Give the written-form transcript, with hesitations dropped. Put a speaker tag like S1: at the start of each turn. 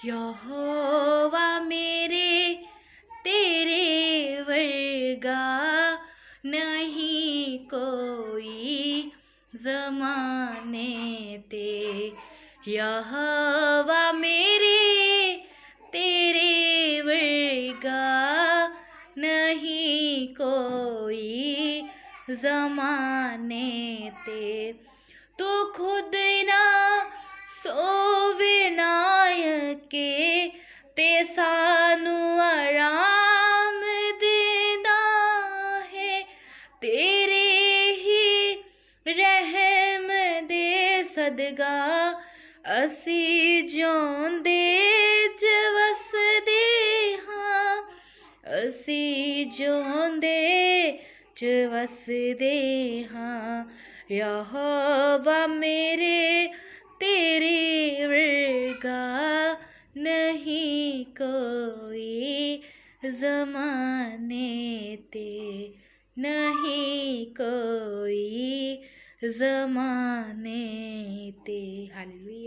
S1: यहोवा मेरे तेरे वर्गा नहीं कोई ज़माने ते। यहोवा मेरे तेरे वर्गा नहीं कोई ज़माने ते। तू खुद ना सोवे नायके ते सानू आराम देंदा है। तेरे ही रहम दे सदका असी जिउंदे च वसदे हां। असी जिउंदे च वसदे हां। यहोवा मेरे तेरे वर्गा नहीं कोई ज़माने ते। नहीं कोई ज़माने ते। हालेलुया।